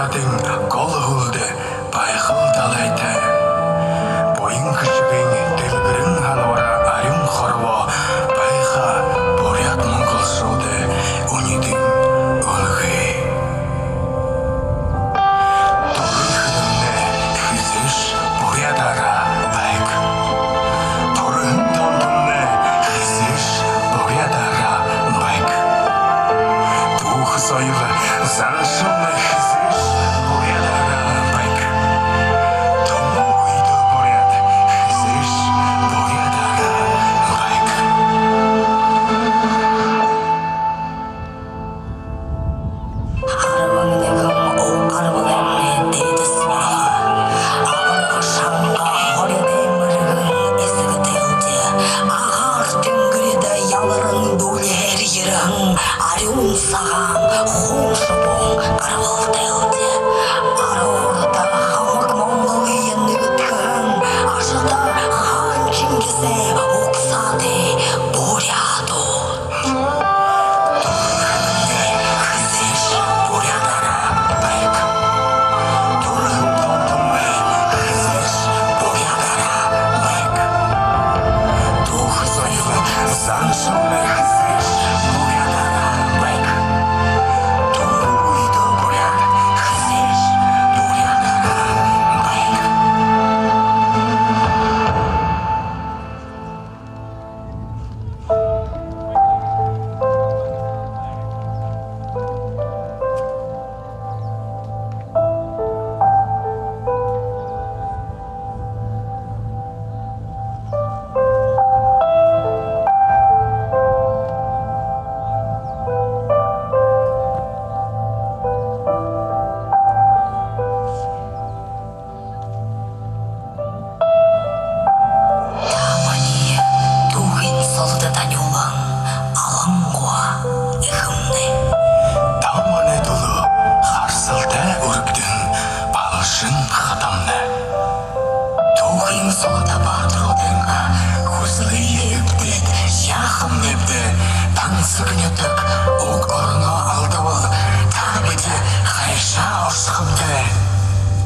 Буряадын гол хөлд Байхал далайтай. Буян хшигэн дэлгэрэн хануура ариун хорвоо Байга Буряад Монгол шууд өнөдөн өнөхөө. Турхнэ хизэш Буряадаараа Байг. Турхн тондонэ хизэш Буряадаараа Байг. Дух соёл Санжитова хизэш Буряадаараа Байг. Томойд Буряад хизэш Буряадаараа Байг.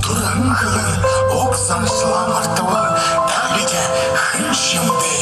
Турхнэ ог саншлаа мартавал та бид хэн шимдэ